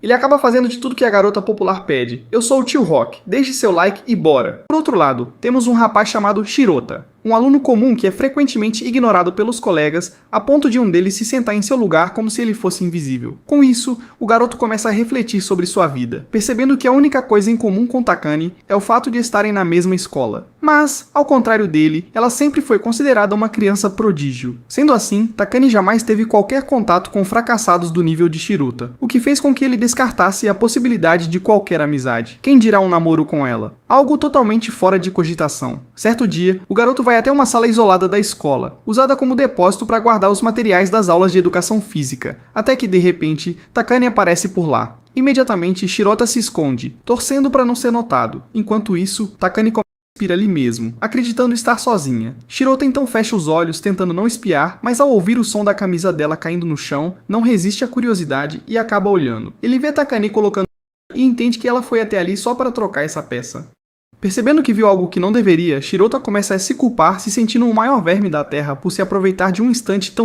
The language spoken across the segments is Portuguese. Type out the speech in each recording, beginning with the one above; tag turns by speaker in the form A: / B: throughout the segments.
A: Ele acaba fazendo de tudo que a garota popular pede. Eu sou o tio Rock, deixe seu like e bora. Por outro lado, temos um rapaz chamado Shirota, um aluno comum que é frequentemente ignorado pelos colegas, a ponto de um deles se sentar em seu lugar como se ele fosse invisível. Com isso, o garoto começa a refletir sobre sua vida, percebendo que a única coisa em comum com Takane é o fato de estarem na mesma escola. Mas, ao contrário dele, ela sempre foi considerada uma criança prodígio. Sendo assim, Takane jamais teve qualquer contato com fracassados do nível de Shirota, o que fez com que ele descartasse a possibilidade de qualquer amizade. Quem dirá um namoro com ela? Algo totalmente fora de cogitação. Certo dia, o garoto vai até uma sala isolada da escola, usada como depósito para guardar os materiais das aulas de educação física, até que de repente, Takane aparece por lá. Imediatamente, Shirota se esconde, torcendo para não ser notado. Enquanto isso, Takane começa a espiar ali mesmo, acreditando estar sozinha. Shirota então fecha os olhos, tentando não espiar, mas ao ouvir o som da camisa dela caindo no chão, não resiste à curiosidade e acaba olhando. Ele vê Takane colocando e entende que ela foi até ali só para trocar essa peça. Percebendo que viu algo que não deveria, Shirota começa a se culpar, se sentindo o maior verme da Terra por se aproveitar de um instante tão...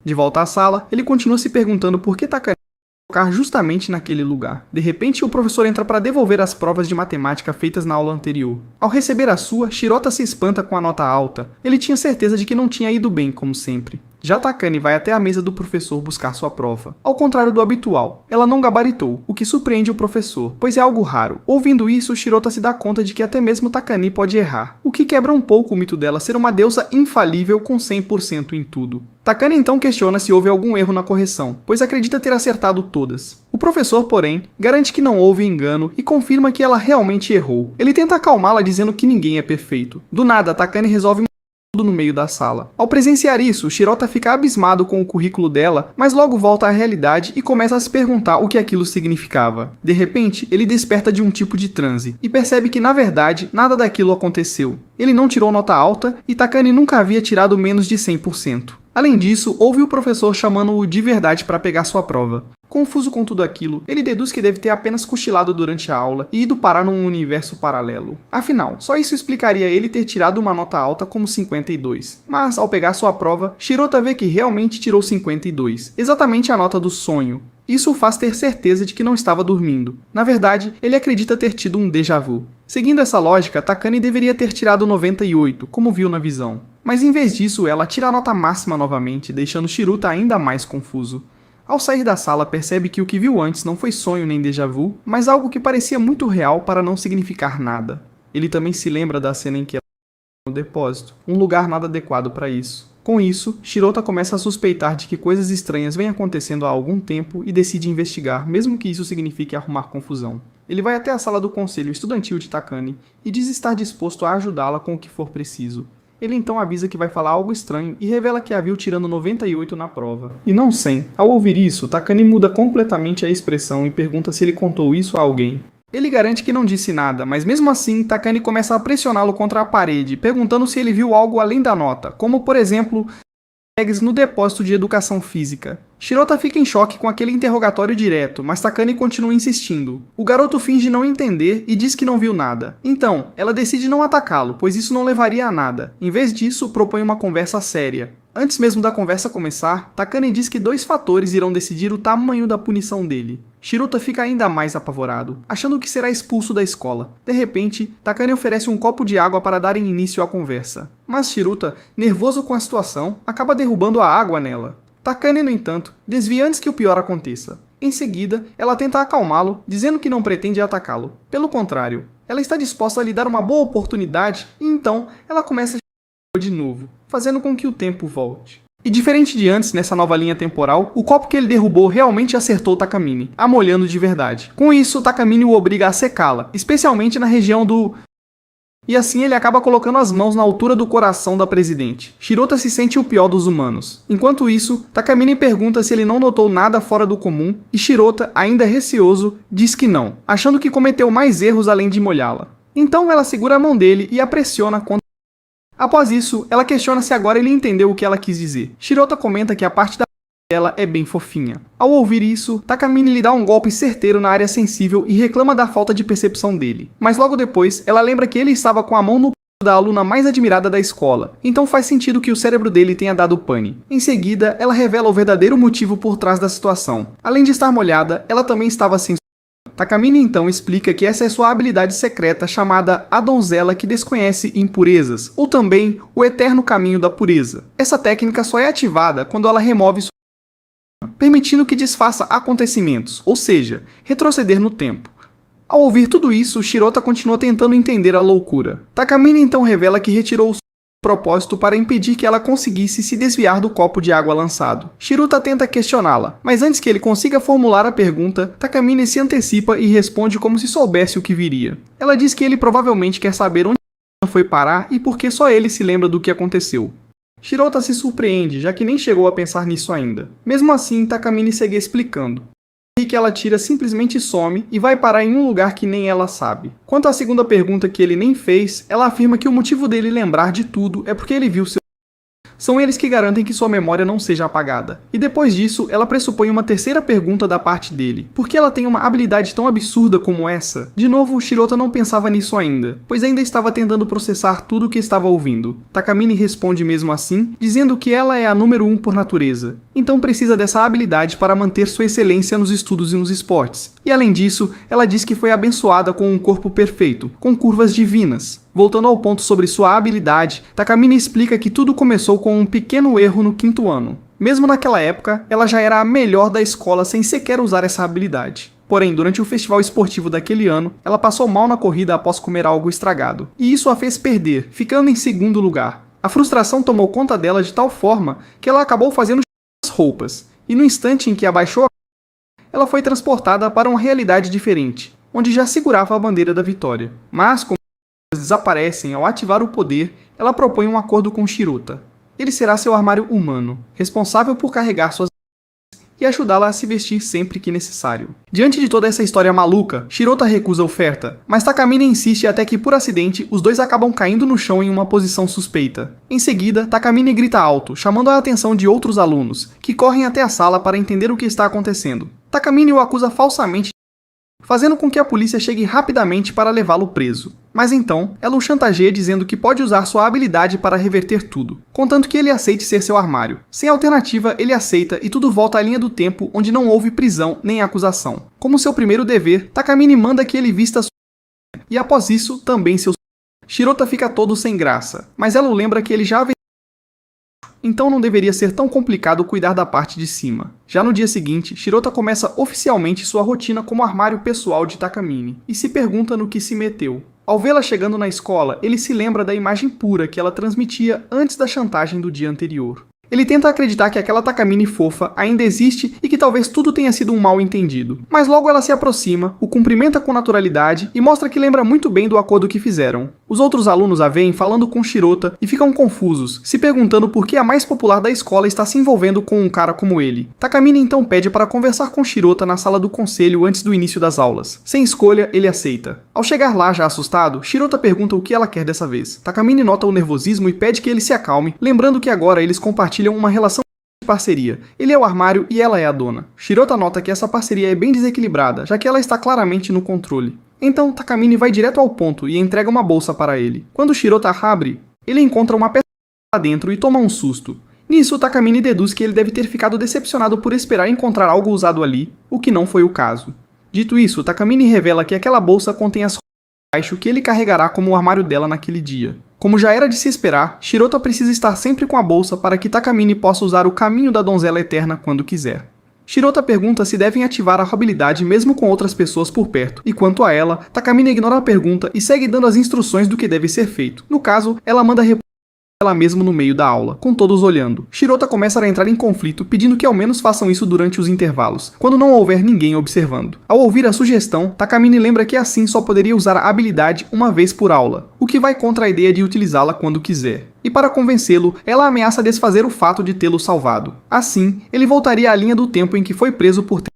A: De volta à sala, ele continua se perguntando por que Takane colocar justamente naquele lugar. De repente, o professor entra para devolver as provas de matemática feitas na aula anterior. Ao receber a sua, Shirota se espanta com a nota alta. Ele tinha certeza de que não tinha ido bem, como sempre. Já Takane vai até a mesa do professor buscar sua prova. Ao contrário do habitual, ela não gabaritou, o que surpreende o professor, pois é algo raro. Ouvindo isso, Shirota se dá conta de que até mesmo Takane pode errar, o que quebra um pouco o mito dela ser uma deusa infalível com 100% em tudo. Takane então questiona se houve algum erro na correção, pois acredita ter acertado todas. O professor, porém, garante que não houve engano e confirma que ela realmente errou. Ele tenta acalmá-la dizendo que ninguém é perfeito. Do nada, Takane resolve no meio da sala. Ao presenciar isso, Shirota fica abismado com o currículo dela, mas logo volta à realidade e começa a se perguntar o que aquilo significava. De repente, ele desperta de um tipo de transe e percebe que, na verdade, nada daquilo aconteceu. Ele não tirou nota alta e Takane nunca havia tirado menos de 100%. Além disso, ouve o professor chamando-o de verdade para pegar sua prova. Confuso com tudo aquilo, ele deduz que deve ter apenas cochilado durante a aula e ido parar num universo paralelo. Afinal, só isso explicaria ele ter tirado uma nota alta como 52. Mas, ao pegar sua prova, Shirota vê que realmente tirou 52, exatamente a nota do sonho. Isso o faz ter certeza de que não estava dormindo. Na verdade, ele acredita ter tido um déjà vu. Seguindo essa lógica, Takane deveria ter tirado 98, como viu na visão. Mas em vez disso, ela tira a nota máxima novamente, deixando Shirota ainda mais confuso. Ao sair da sala, percebe que o que viu antes não foi sonho nem déjà vu, mas algo que parecia muito real para não significar nada. Ele também se lembra da cena em que ela estava no depósito, um lugar nada adequado para isso. Com isso, Shirota começa a suspeitar de que coisas estranhas vêm acontecendo há algum tempo e decide investigar, mesmo que isso signifique arrumar confusão. Ele vai até a sala do conselho estudantil de Takane e diz estar disposto a ajudá-la com o que for preciso. Ele então avisa que vai falar algo estranho e revela que a viu tirando 98 na prova. E não 100. Ao ouvir isso, Takane muda completamente a expressão e pergunta se ele contou isso a alguém. Ele garante que não disse nada, mas mesmo assim, Takane começa a pressioná-lo contra a parede, perguntando se ele viu algo além da nota, como por exemplo, eggs no depósito de educação física. Shirota fica em choque com aquele interrogatório direto, mas Takane continua insistindo. O garoto finge não entender e diz que não viu nada. Então, ela decide não atacá-lo, pois isso não levaria a nada. Em vez disso, propõe uma conversa séria. Antes mesmo da conversa começar, Takane diz que 2 fatores irão decidir o tamanho da punição dele. Shirota fica ainda mais apavorado, achando que será expulso da escola. De repente, Takane oferece um copo de água para darem início à conversa. Mas Shirota, nervoso com a situação, acaba derrubando a água nela. Takane, no entanto, desvia antes que o pior aconteça. Em seguida, ela tenta acalmá-lo, dizendo que não pretende atacá-lo. Pelo contrário, ela está disposta a lhe dar uma boa oportunidade e então ela começa a de novo, fazendo com que o tempo volte. E diferente de antes, nessa nova linha temporal, o copo que ele derrubou realmente acertou Takamine, a molhando de verdade. Com isso, Takamine o obriga a secá-la, especialmente na região do... E assim ele acaba colocando as mãos na altura do coração da presidente. Shirota se sente o pior dos humanos. Enquanto isso, Takamine pergunta se ele não notou nada fora do comum, e Shirota, ainda receoso, diz que não, achando que cometeu mais erros além de molhá-la. Então ela segura a mão dele e a pressiona contra... Após isso, ela questiona se agora ele entendeu o que ela quis dizer. Shirota comenta que a parte da dela é bem fofinha. Ao ouvir isso, Takamine lhe dá um golpe certeiro na área sensível e reclama da falta de percepção dele. Mas logo depois, ela lembra que ele estava com a mão no da aluna mais admirada da escola, então faz sentido que o cérebro dele tenha dado pane. Em seguida, ela revela o verdadeiro motivo por trás da situação. Além de estar molhada, ela também estava sem. Takamine então explica que essa é sua habilidade secreta chamada A Donzela que Desconhece Impurezas, ou também o Eterno Caminho da Pureza. Essa técnica só é ativada quando ela remove sua, permitindo que desfaça acontecimentos, ou seja, retroceder no tempo. Ao ouvir tudo isso, Shirota continua tentando entender a loucura. Takamine então revela que retirou o propósito para impedir que ela conseguisse se desviar do copo de água lançado. Shirota tenta questioná-la, mas antes que ele consiga formular a pergunta, Takamine se antecipa e responde como se soubesse o que viria. Ela diz que ele provavelmente quer saber onde foi parar e por que só ele se lembra do que aconteceu. Shirota se surpreende, já que nem chegou a pensar nisso ainda. Mesmo assim, Takamine segue explicando. E que ela tira simplesmente some e vai parar em um lugar que nem ela sabe. Quanto à segunda pergunta que ele nem fez, ela afirma que o motivo dele lembrar de tudo é porque ele viu seu. São eles que garantem que sua memória não seja apagada. E depois disso, ela pressupõe uma terceira pergunta da parte dele. Por que ela tem uma habilidade tão absurda como essa? De novo, Shirota não pensava nisso ainda, pois ainda estava tentando processar tudo o que estava ouvindo. Takamine responde mesmo assim, dizendo que ela é a número 1 por natureza. Então precisa dessa habilidade para manter sua excelência nos estudos e nos esportes. E além disso, ela diz que foi abençoada com um corpo perfeito, com curvas divinas. Voltando ao ponto sobre sua habilidade, Takamine explica que tudo começou com um pequeno erro no 5º ano. Mesmo naquela época, ela já era a melhor da escola sem sequer usar essa habilidade. Porém, durante o festival esportivo daquele ano, ela passou mal na corrida após comer algo estragado. E isso a fez perder, ficando em 2º lugar. A frustração tomou conta dela de tal forma que ela acabou fazendo as roupas. E no instante em que abaixou ela foi transportada para uma realidade diferente, onde já segurava a bandeira da vitória. Mas, como desaparecem ao ativar o poder, ela propõe um acordo com Shirota. Ele será seu armário humano, responsável por carregar suas e ajudá-la a se vestir sempre que necessário. Diante de toda essa história maluca, Shirota recusa a oferta, mas Takamine insiste até que, por acidente, os dois acabam caindo no chão em uma posição suspeita. Em seguida, Takamine grita alto, chamando a atenção de outros alunos, que correm até a sala para entender o que está acontecendo. Takamine o acusa falsamente, fazendo com que a polícia chegue rapidamente para levá-lo preso. Mas então, ela o chantageia dizendo que pode usar sua habilidade para reverter tudo, contanto que ele aceite ser seu armário. Sem alternativa, ele aceita e tudo volta à linha do tempo onde não houve prisão nem acusação. Como seu primeiro dever, Takamine manda que ele vista sua e após isso, também seu. Shirota fica todo sem graça, mas ela o lembra que ele já então não deveria ser tão complicado cuidar da parte de cima. Já no dia seguinte, Shirota começa oficialmente sua rotina como armário pessoal de Takamine, e se pergunta no que se meteu. Ao vê-la chegando na escola, ele se lembra da imagem pura que ela transmitia antes da chantagem do dia anterior. Ele tenta acreditar que aquela Takamine fofa ainda existe e que talvez tudo tenha sido um mal-entendido. Mas logo ela se aproxima, o cumprimenta com naturalidade e mostra que lembra muito bem do acordo que fizeram. Os outros alunos a veem falando com Shirota e ficam confusos, se perguntando por que a mais popular da escola está se envolvendo com um cara como ele. Takamine então pede para conversar com Shirota na sala do conselho antes do início das aulas. Sem escolha, ele aceita. Ao chegar lá já assustado, Shirota pergunta o que ela quer dessa vez. Takamine nota o nervosismo e pede que ele se acalme, lembrando que agora eles compartilham uma relação de parceria. Ele é o armário e ela é a dona. Shirota nota que essa parceria é bem desequilibrada, já que ela está claramente no controle. Então Takamine vai direto ao ponto e entrega uma bolsa para ele. Quando Shirota abre, ele encontra uma peça lá dentro e toma um susto. Nisso, Takamine deduz que ele deve ter ficado decepcionado por esperar encontrar algo usado ali, o que não foi o caso. Dito isso, Takamine revela que aquela bolsa contém as roupas baixo que ele carregará como o armário dela naquele dia. Como já era de se esperar, Shirota precisa estar sempre com a bolsa para que Takamine possa usar o caminho da donzela eterna quando quiser. Shirota pergunta se devem ativar a habilidade mesmo com outras pessoas por perto, e quanto a ela, Takamine ignora a pergunta e segue dando as instruções do que deve ser feito. No caso, ela manda ela mesmo no meio da aula, com todos olhando. Shirota começa a entrar em conflito, pedindo que ao menos façam isso durante os intervalos, quando não houver ninguém observando. Ao ouvir a sugestão, Takamine lembra que assim só poderia usar a habilidade uma vez por aula, o que vai contra a ideia de utilizá-la quando quiser. E para convencê-lo, ela ameaça desfazer o fato de tê-lo salvado. Assim, ele voltaria à linha do tempo em que foi preso por ter.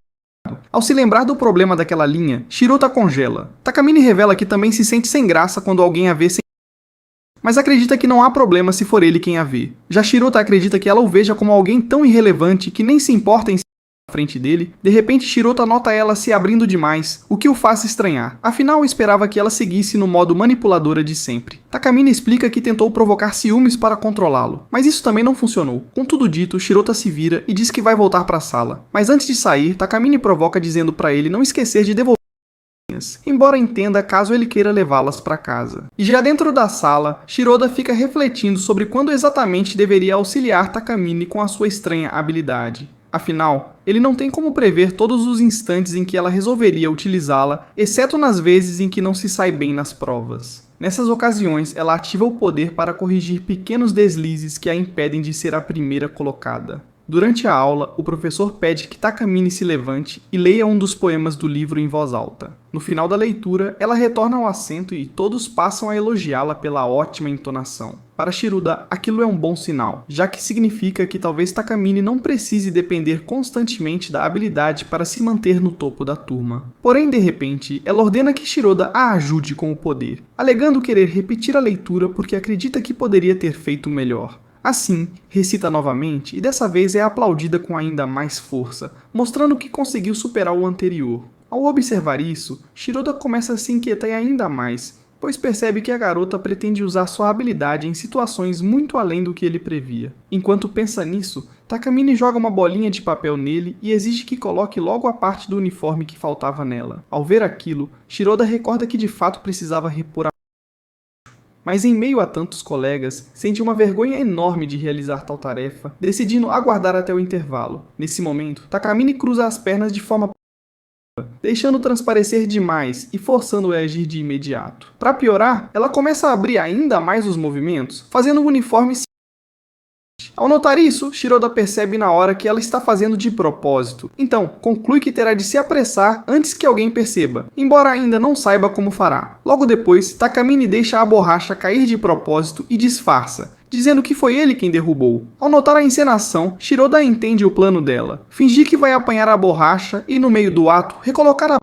A: Ao se lembrar do problema daquela linha, Shirota congela. Takamine revela que também se sente sem graça quando alguém a vê sem, mas acredita que não há problema se for ele quem a vê. Já Shirota acredita que ela o veja como alguém tão irrelevante que nem se importa em frente dele, de repente Shirota nota ela se abrindo demais, o que o faz estranhar. Afinal, esperava que ela seguisse no modo manipuladora de sempre. Takamine explica que tentou provocar ciúmes para controlá-lo, mas isso também não funcionou. Com tudo dito, Shirota se vira e diz que vai voltar para a sala. Mas antes de sair, Takamine provoca dizendo para ele não esquecer de devolver, embora entenda caso ele queira levá-las para casa. E já dentro da sala, Shiroda fica refletindo sobre quando exatamente deveria auxiliar Takamine com a sua estranha habilidade. Afinal, ele não tem como prever todos os instantes em que ela resolveria utilizá-la, exceto nas vezes em que não se sai bem nas provas. Nessas ocasiões, ela ativa o poder para corrigir pequenos deslizes que a impedem de ser a primeira colocada. Durante a aula, o professor pede que Takamine se levante e leia um dos poemas do livro em voz alta. No final da leitura, ela retorna ao assento e todos passam a elogiá-la pela ótima entonação. Para Shiroda, aquilo é um bom sinal, já que significa que talvez Takamine não precise depender constantemente da habilidade para se manter no topo da turma. Porém, de repente, ela ordena que Shiroda a ajude com o poder, alegando querer repetir a leitura porque acredita que poderia ter feito melhor. Assim, recita novamente e dessa vez é aplaudida com ainda mais força, mostrando que conseguiu superar o anterior. Ao observar isso, Shiroda começa a se inquietar ainda mais, pois percebe que a garota pretende usar sua habilidade em situações muito além do que ele previa. Enquanto pensa nisso, Takamine joga uma bolinha de papel nele e exige que coloque logo a parte do uniforme que faltava nela. Ao ver aquilo, Shiroda recorda que de fato precisava repor a mas em meio a tantos colegas, sente uma vergonha enorme de realizar tal tarefa, decidindo aguardar até o intervalo. Nesse momento, Takamine cruza as pernas de forma deixando transparecer demais e forçando-o a agir de imediato. Para piorar, ela começa a abrir ainda mais os movimentos, fazendo o uniforme se... Ao notar isso, Shiroda percebe na hora que ela está fazendo de propósito, então conclui que terá de se apressar antes que alguém perceba, embora ainda não saiba como fará. Logo depois, Takamine deixa a borracha cair de propósito e disfarça, dizendo que foi ele quem derrubou. Ao notar a encenação, Shiroda entende o plano dela, fingir que vai apanhar a borracha e no meio do ato, recolocar a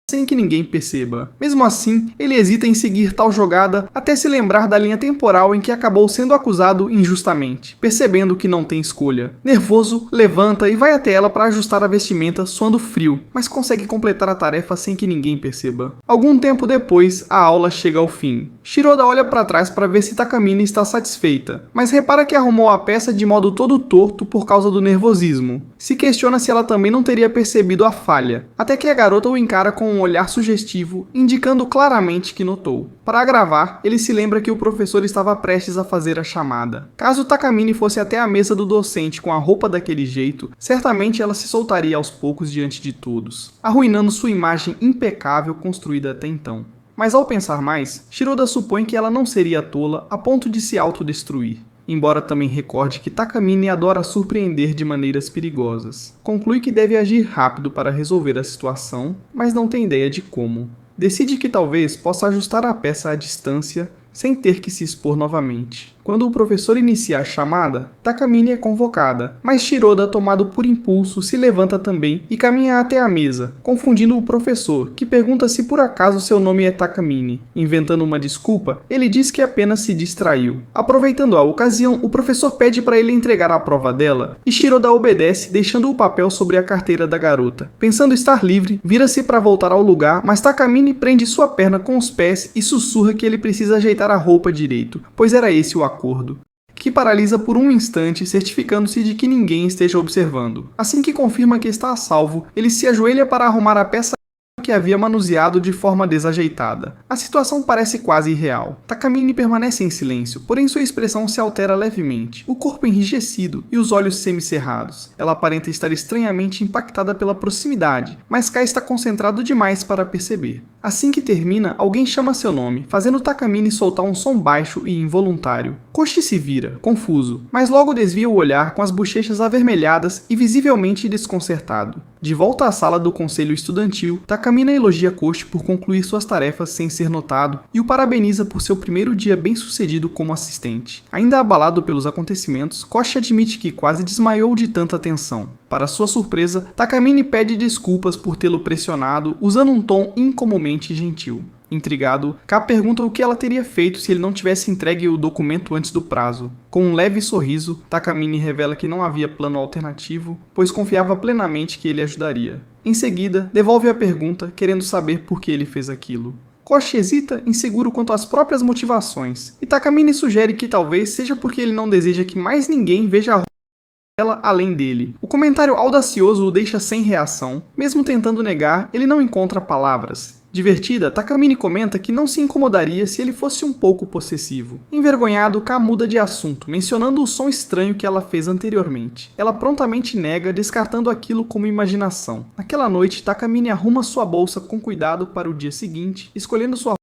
A: sem que ninguém perceba. Mesmo assim, ele hesita em seguir tal jogada até se lembrar da linha temporal em que acabou sendo acusado injustamente, percebendo que não tem escolha. Nervoso, levanta e vai até ela para ajustar a vestimenta suando frio, mas consegue completar a tarefa sem que ninguém perceba. Algum tempo depois, a aula chega ao fim. Shiroda olha para trás para ver se Takamine está satisfeita, mas repara que arrumou a peça de modo todo torto por causa do nervosismo. Se questiona se ela também não teria percebido a falha, até que a garota o encara com um olhar sugestivo, indicando claramente que notou. Para agravar, ele se lembra que o professor estava prestes a fazer a chamada. Caso Takamine fosse até a mesa do docente com a roupa daquele jeito, certamente ela se soltaria aos poucos diante de todos, arruinando sua imagem impecável construída até então. Mas ao pensar mais, Shiroda supõe que ela não seria tola a ponto de se autodestruir. Embora também recorde que Takamine adora surpreender de maneiras perigosas. Conclui que deve agir rápido para resolver a situação, mas não tem ideia de como. Decide que talvez possa ajustar a peça à distância sem ter que se expor novamente. Quando o professor inicia a chamada, Takamine é convocada, mas Shiroda, tomado por impulso, se levanta também e caminha até a mesa, confundindo o professor, que pergunta se por acaso seu nome é Takamine. Inventando uma desculpa, ele diz que apenas se distraiu. Aproveitando a ocasião, o professor pede para ele entregar a prova dela, e Shiroda obedece, deixando o papel sobre a carteira da garota. Pensando estar livre, vira-se para voltar ao lugar, mas Takamine prende sua perna com os pés e sussurra que ele precisa ajeitar a roupa direito, pois era esse o acordo, que paralisa por um instante, certificando-se de que ninguém esteja observando. Assim que confirma que está a salvo, ele se ajoelha para arrumar a peça que havia manuseado de forma desajeitada. A situação parece quase irreal. Takamine permanece em silêncio, porém sua expressão se altera levemente, o corpo enrijecido e os olhos semicerrados. Ela aparenta estar estranhamente impactada pela proximidade, mas Kai está concentrado demais para perceber. Assim que termina, alguém chama seu nome, fazendo Takamine soltar um som baixo e involuntário. Koshi se vira, confuso, mas logo desvia o olhar com as bochechas avermelhadas e visivelmente desconcertado. De volta à sala do conselho estudantil, Takamine elogia Koshi por concluir suas tarefas sem ser notado e o parabeniza por seu primeiro dia bem sucedido como assistente. Ainda abalado pelos acontecimentos, Koshi admite que quase desmaiou de tanta tensão. Para sua surpresa, Takamine pede desculpas por tê-lo pressionado, usando um tom incomumente gentil. Intrigado, K pergunta o que ela teria feito se ele não tivesse entregue o documento antes do prazo. Com um leve sorriso, Takamine revela que não havia plano alternativo, pois confiava plenamente que ele ajudaria. Em seguida, devolve a pergunta, querendo saber por que ele fez aquilo. Koshi hesita, inseguro quanto às próprias motivações, e Takamine sugere que talvez seja porque ele não deseja que mais ninguém veja a ela além dele. O comentário audacioso o deixa sem reação. Mesmo tentando negar, ele não encontra palavras. Divertida, Takamine comenta que não se incomodaria se ele fosse um pouco possessivo. Envergonhado, K muda de assunto, mencionando o som estranho que ela fez anteriormente. Ela prontamente nega, descartando aquilo como imaginação. Naquela noite, Takamine arruma sua bolsa com cuidado para o dia seguinte, escolhendo sua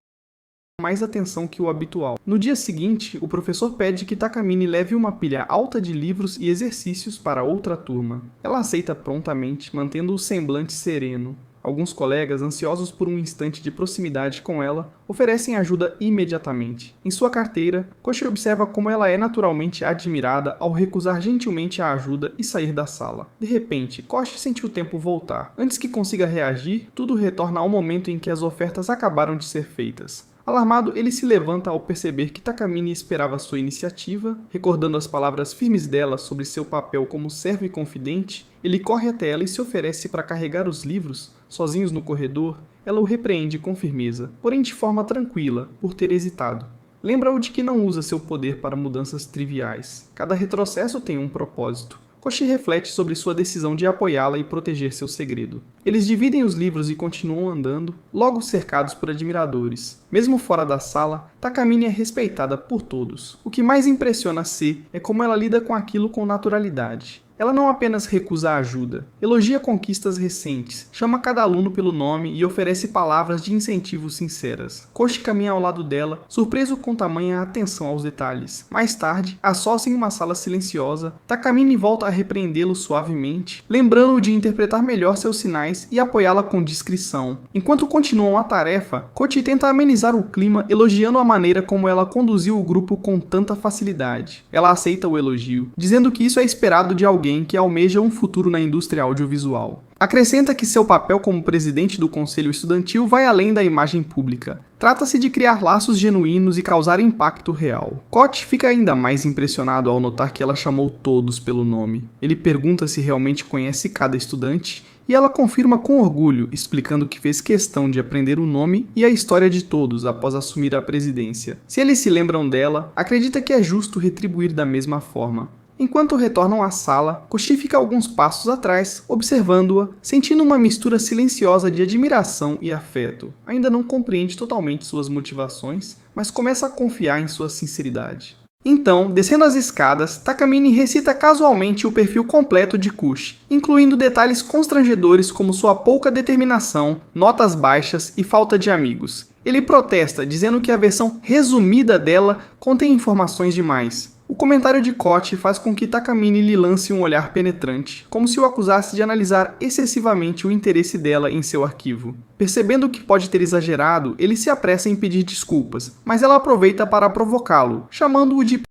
A: com mais atenção que o habitual. No dia seguinte, o professor pede que Takamine leve uma pilha alta de livros e exercícios para outra turma. Ela aceita prontamente, mantendo o semblante sereno. Alguns colegas, ansiosos por um instante de proximidade com ela, oferecem ajuda imediatamente. Em sua carteira, Koshi observa como ela é naturalmente admirada ao recusar gentilmente a ajuda e sair da sala. De repente, Koshi sente o tempo voltar. Antes que consiga reagir, tudo retorna ao momento em que as ofertas acabaram de ser feitas. Alarmado, ele se levanta ao perceber que Takamine esperava sua iniciativa. Recordando as palavras firmes dela sobre seu papel como servo e confidente, ele corre até ela e se oferece para carregar os livros. Sozinhos no corredor, ela o repreende com firmeza, porém de forma tranquila, por ter hesitado. Lembra-o de que não usa seu poder para mudanças triviais. Cada retrocesso tem um propósito. Koshi reflete sobre sua decisão de apoiá-la e proteger seu segredo. Eles dividem os livros e continuam andando, logo cercados por admiradores. Mesmo fora da sala, Takamine é respeitada por todos. O que mais impressiona C é como ela lida com aquilo com naturalidade. Ela não apenas recusa a ajuda, elogia conquistas recentes, chama cada aluno pelo nome e oferece palavras de incentivo sinceras. Koshi caminha ao lado dela, surpreso com tamanha atenção aos detalhes. Mais tarde, a sós em uma sala silenciosa, Takamine volta a repreendê-lo suavemente, lembrando-o de interpretar melhor seus sinais e apoiá-la com discrição. Enquanto continuam a tarefa, Kochi tenta amenizar o clima elogiando a maneira como ela conduziu o grupo com tanta facilidade. Ela aceita o elogio, dizendo que isso é esperado de alguém que almeja um futuro na indústria audiovisual. Acrescenta que seu papel como presidente do conselho estudantil vai além da imagem pública. Trata-se de criar laços genuínos e causar impacto real. Kochi fica ainda mais impressionado ao notar que ela chamou todos pelo nome. Ele pergunta se realmente conhece cada estudante, e ela confirma com orgulho, explicando que fez questão de aprender o nome e a história de todos após assumir a presidência. Se eles se lembram dela, acredita que é justo retribuir da mesma forma. Enquanto retornam à sala, Koshi fica alguns passos atrás, observando-a, sentindo uma mistura silenciosa de admiração e afeto. Ainda não compreende totalmente suas motivações, mas começa a confiar em sua sinceridade. Então, descendo as escadas, Takamine recita casualmente o perfil completo de Kushi, incluindo detalhes constrangedores como sua pouca determinação, notas baixas e falta de amigos. Ele protesta, dizendo que a versão resumida dela contém informações demais. O comentário de Kochi faz com que Takamine lhe lance um olhar penetrante, como se o acusasse de analisar excessivamente o interesse dela em seu arquivo. Percebendo que pode ter exagerado, ele se apressa em pedir desculpas, mas ela aproveita para provocá-lo, chamando-o de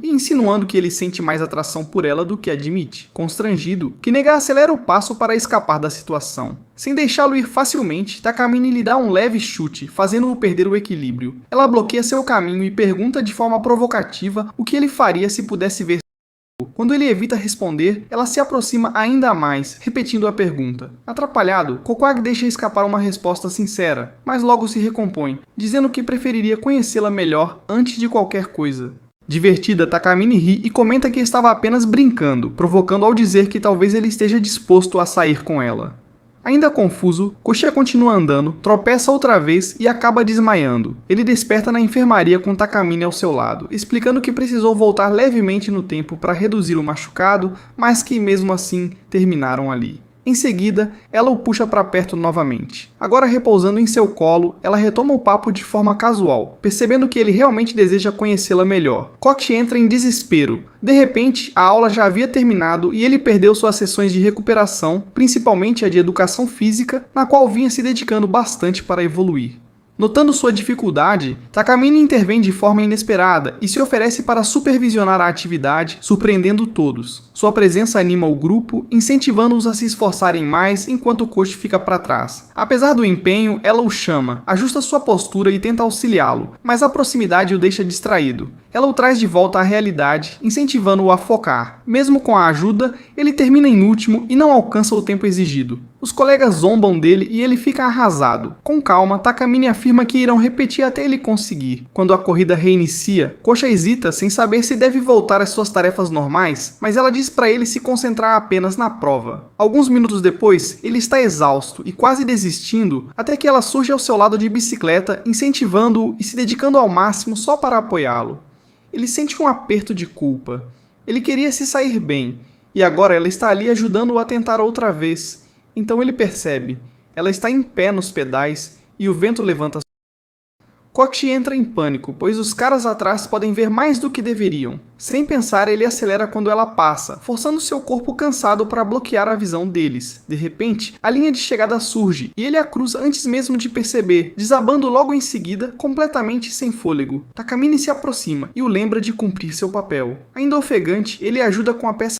A: e insinuando que ele sente mais atração por ela do que admite. Constrangido, Kinega acelera o passo para escapar da situação. Sem deixá-lo ir facilmente, Takamine lhe dá um leve chute, fazendo-o perder o equilíbrio. Ela bloqueia seu caminho e pergunta de forma provocativa o que ele faria se pudesse ver. Quando ele evita responder, ela se aproxima ainda mais, repetindo a pergunta. Atrapalhado, Kokwag deixa escapar uma resposta sincera, mas logo se recompõe, dizendo que preferiria conhecê-la melhor antes de qualquer coisa. Divertida, Takamine ri e comenta que estava apenas brincando, provocando ao dizer que talvez ele esteja disposto a sair com ela. Ainda confuso, Koshi continua andando, tropeça outra vez e acaba desmaiando. Ele desperta na enfermaria com Takamine ao seu lado, explicando que precisou voltar levemente no tempo para reduzir o machucado, mas que mesmo assim terminaram ali. Em seguida, ela o puxa para perto novamente. Agora repousando em seu colo, ela retoma o papo de forma casual, percebendo que ele realmente deseja conhecê-la melhor. Kochi entra em desespero. De repente, a aula já havia terminado e ele perdeu suas sessões de recuperação, principalmente a de educação física, na qual vinha se dedicando bastante para evoluir. Notando sua dificuldade, Takamine intervém de forma inesperada e se oferece para supervisionar a atividade, surpreendendo todos. Sua presença anima o grupo, incentivando-os a se esforçarem mais enquanto Koshi fica para trás. Apesar do empenho, ela o chama, ajusta sua postura e tenta auxiliá-lo, mas a proximidade o deixa distraído. Ela o traz de volta à realidade, incentivando-o a focar. Mesmo com a ajuda, ele termina em último e não alcança o tempo exigido. Os colegas zombam dele e ele fica arrasado. Com calma, Takamine afirma que irão repetir até ele conseguir. Quando a corrida reinicia, Koshi hesita sem saber se deve voltar às suas tarefas normais, mas ela diz para ele se concentrar apenas na prova. Alguns minutos depois, ele está exausto e quase desistindo, até que ela surge ao seu lado de bicicleta, incentivando-o e se dedicando ao máximo só para apoiá-lo. Ele sente um aperto de culpa. Ele queria se sair bem, e agora ela está ali ajudando-o a tentar outra vez. Então ele percebe, ela está em pé nos pedais e o vento levanta. Koshi entra em pânico, pois os caras atrás podem ver mais do que deveriam. Sem pensar, ele acelera quando ela passa, forçando seu corpo cansado para bloquear a visão deles. De repente, a linha de chegada surge, e ele a cruza antes mesmo de perceber, desabando logo em seguida, completamente sem fôlego. Takamine se aproxima e o lembra de cumprir seu papel. Ainda ofegante, ele ajuda com a peça.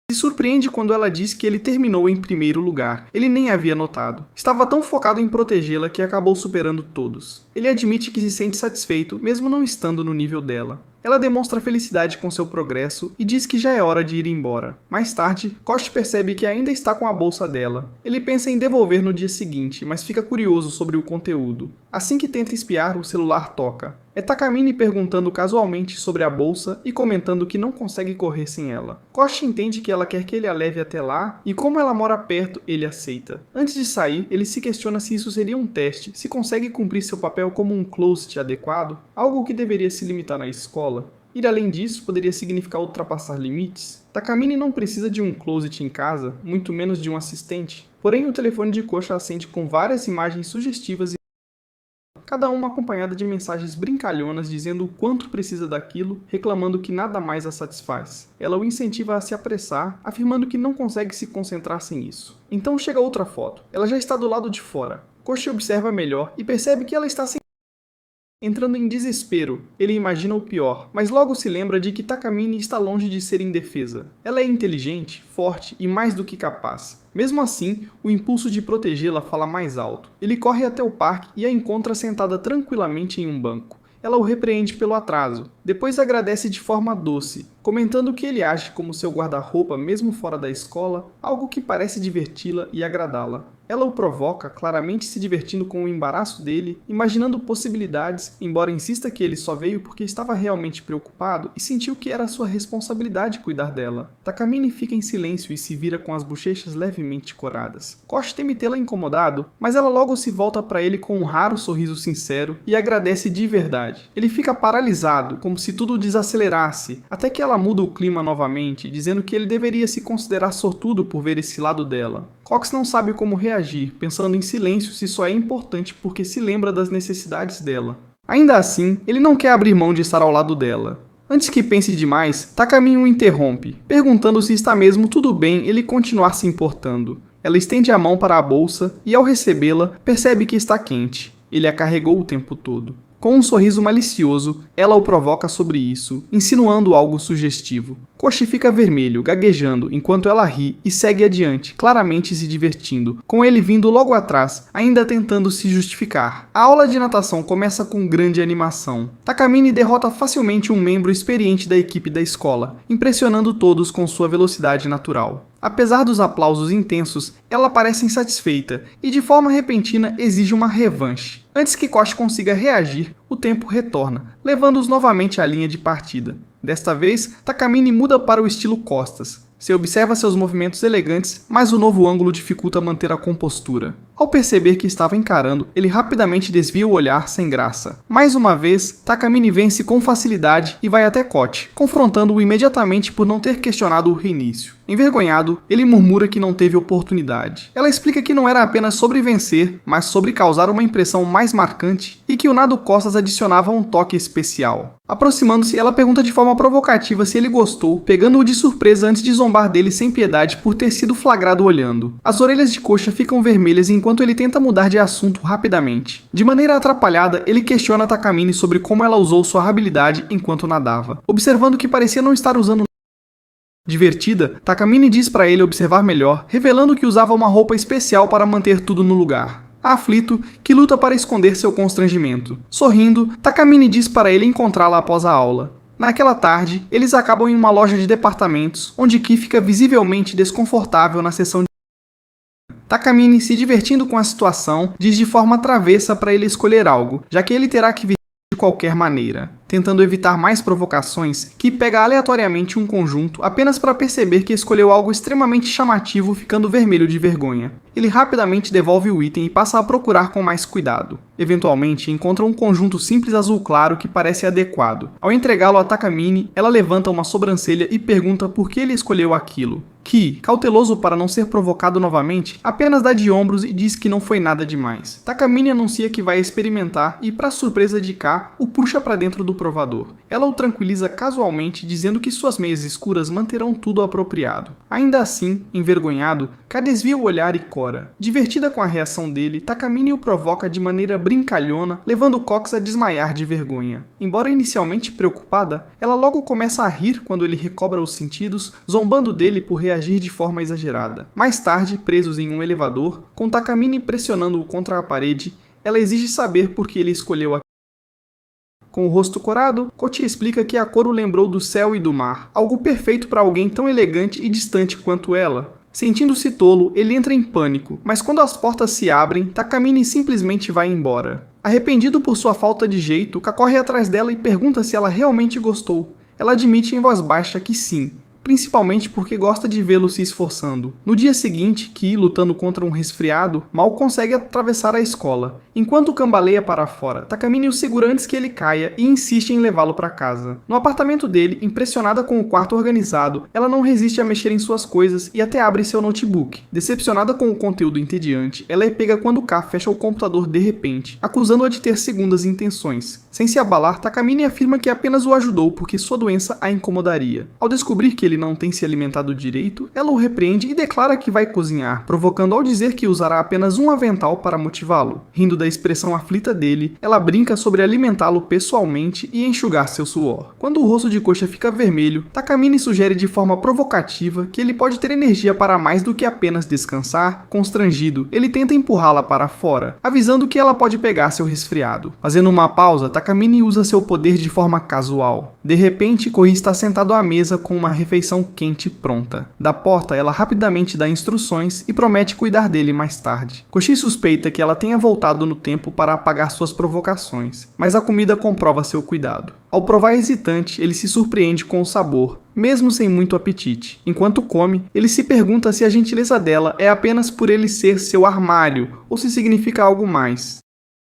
A: Se surpreende quando ela diz que ele terminou em primeiro lugar. Ele nem havia notado. Estava tão focado em protegê-la que acabou superando todos. Ele admite que se sente satisfeito, mesmo não estando no nível dela. Ela demonstra felicidade com seu progresso e diz que já é hora de ir embora. Mais tarde, Koshi percebe que ainda está com a bolsa dela. Ele pensa em devolver no dia seguinte, mas fica curioso sobre o conteúdo. Assim que tenta espiar, o celular toca. É Takamine perguntando casualmente sobre a bolsa e comentando que não consegue correr sem ela. Koshi entende que ela quer que ele a leve até lá e como ela mora perto, ele aceita. Antes de sair, ele se questiona se isso seria um teste, se consegue cumprir seu papel como um closet adequado, algo que deveria se limitar na escola. Ir além disso poderia significar ultrapassar limites. Takamine não precisa de um closet em casa, muito menos de um assistente. Porém, o telefone de Koshi acende com várias imagens sugestivas e cada uma acompanhada de mensagens brincalhonas dizendo o quanto precisa daquilo, reclamando que nada mais a satisfaz. Ela o incentiva a se apressar, afirmando que não consegue se concentrar sem isso. Então chega outra foto. Ela já está do lado de fora. Koshi observa melhor e percebe que ela está sem. Entrando em desespero, ele imagina o pior, mas logo se lembra de que Takamine está longe de ser indefesa. Ela é inteligente, forte e mais do que capaz. Mesmo assim, o impulso de protegê-la fala mais alto. Ele corre até o parque e a encontra sentada tranquilamente em um banco. Ela o repreende pelo atraso, depois agradece de forma doce, comentando que ele age como seu guarda-roupa mesmo fora da escola, algo que parece diverti-la e agradá-la. Ela o provoca, claramente se divertindo com o embaraço dele, imaginando possibilidades, embora insista que ele só veio porque estava realmente preocupado e sentiu que era sua responsabilidade cuidar dela. Takamine fica em silêncio e se vira com as bochechas levemente coradas. Koshi teme tê-la incomodado, mas ela logo se volta para ele com um raro sorriso sincero e agradece de verdade. Ele fica paralisado, como se tudo desacelerasse, até que ela muda o clima novamente, dizendo que ele deveria se considerar sortudo por ver esse lado dela. Koshi não sabe como reagir, pensando em silêncio se só é importante porque se lembra das necessidades dela. Ainda assim, ele não quer abrir mão de estar ao lado dela. Antes que pense demais, Takamine o interrompe, perguntando se está mesmo tudo bem ele continuar se importando. Ela estende a mão para a bolsa e, ao recebê-la, percebe que está quente. Ele a carregou o tempo todo. Com um sorriso malicioso, ela o provoca sobre isso, insinuando algo sugestivo. Koshi fica vermelho, gaguejando, enquanto ela ri e segue adiante, claramente se divertindo, com ele vindo logo atrás, ainda tentando se justificar. A aula de natação começa com grande animação. Takamine derrota facilmente um membro experiente da equipe da escola, impressionando todos com sua velocidade natural. Apesar dos aplausos intensos, ela parece insatisfeita e de forma repentina exige uma revanche. Antes que Koshi consiga reagir, o tempo retorna, levando-os novamente à linha de partida. Desta vez, Takamine muda para o estilo costas. Se observa seus movimentos elegantes, mas o novo ângulo dificulta manter a compostura. Ao perceber que estava encarando, ele rapidamente desvia o olhar sem graça. Mais uma vez, Takamine vence com facilidade e vai até Koshi, confrontando-o imediatamente por não ter questionado o reinício. Envergonhado, ele murmura que não teve oportunidade. Ela explica que não era apenas sobre vencer, mas sobre causar uma impressão mais marcante e que o nado costas adicionava um toque especial. Aproximando-se, ela pergunta de forma provocativa se ele gostou, pegando-o de surpresa antes de zombar dele sem piedade por ter sido flagrado olhando. As orelhas de Koshi ficam vermelhas enquanto ele tenta mudar de assunto rapidamente. De maneira atrapalhada, ele questiona Takamine sobre como ela usou sua habilidade enquanto nadava, observando que parecia não estar usando Divertida, Takamine diz para ele observar melhor, revelando que usava uma roupa especial para manter tudo no lugar. Aflito, que luta para esconder seu constrangimento. Sorrindo, Takamine diz para ele encontrá-la após a aula. Naquela tarde, eles acabam em uma loja de departamentos, onde Ki fica visivelmente desconfortável na seção de... Takamine, se divertindo com a situação, diz de forma travessa para ele escolher algo, já que ele terá que vestir de qualquer maneira. Tentando evitar mais provocações, Ki pega aleatoriamente um conjunto apenas para perceber que escolheu algo extremamente chamativo, ficando vermelho de vergonha. Ele rapidamente devolve o item e passa a procurar com mais cuidado. Eventualmente, encontra um conjunto simples azul claro que parece adequado. Ao entregá-lo a Takamine, ela levanta uma sobrancelha e pergunta por que ele escolheu aquilo. Ki, cauteloso para não ser provocado novamente, apenas dá de ombros e diz que não foi nada demais. Takamine anuncia que vai experimentar e, para surpresa de Ka, o puxa para dentro do provador. Ela o tranquiliza casualmente, dizendo que suas meias escuras manterão tudo apropriado. Ainda assim, envergonhado, Ka desvia o olhar e cora. Divertida com a reação dele, Takamine o provoca de maneira brincalhona, levando Cox a desmaiar de vergonha. Embora inicialmente preocupada, ela logo começa a rir quando ele recobra os sentidos, zombando dele por reagir de forma exagerada. Mais tarde, presos em um elevador, com Takamine pressionando-o contra a parede, ela exige saber por que ele escolheu aquilo. Com o rosto corado, Kochi explica que a cor o lembrou do céu e do mar, algo perfeito para alguém tão elegante e distante quanto ela. Sentindo-se tolo, ele entra em pânico, mas quando as portas se abrem, Takamine simplesmente vai embora. Arrependido por sua falta de jeito, Ka corre atrás dela e pergunta se ela realmente gostou. Ela admite em voz baixa que sim, principalmente porque gosta de vê-lo se esforçando. No dia seguinte, Ki, lutando contra um resfriado, mal consegue atravessar a escola. Enquanto cambaleia para fora, Takamine o segura antes que ele caia e insiste em levá-lo para casa. No apartamento dele, impressionada com o quarto organizado, ela não resiste a mexer em suas coisas e até abre seu notebook. Decepcionada com o conteúdo entediante, ela é pega quando Ka fecha o computador de repente, acusando-a de ter segundas intenções. Sem se abalar, Takamine afirma que apenas o ajudou porque sua doença a incomodaria. Ao descobrir que ele não tem se alimentado direito, ela o repreende e declara que vai cozinhar, provocando ao dizer que usará apenas um avental para motivá-lo. Rindo da expressão aflita dele, ela brinca sobre alimentá-lo pessoalmente e enxugar seu suor. Quando o rosto de Coxa fica vermelho, Takamine sugere de forma provocativa que ele pode ter energia para mais do que apenas descansar. Constrangido, ele tenta empurrá-la para fora, avisando que ela pode pegar seu resfriado. Fazendo uma pausa, Takamine usa seu poder de forma casual. De repente, Kohi está sentado à mesa com uma refeição quente pronta. Da porta, ela rapidamente dá instruções e promete cuidar dele mais tarde. Koshi suspeita que ela tenha voltado no tempo para apagar suas provocações, mas a comida comprova seu cuidado. Ao provar hesitante, ele se surpreende com o sabor, mesmo sem muito apetite. Enquanto come, ele se pergunta se a gentileza dela é apenas por ele ser seu armário ou se significa algo mais.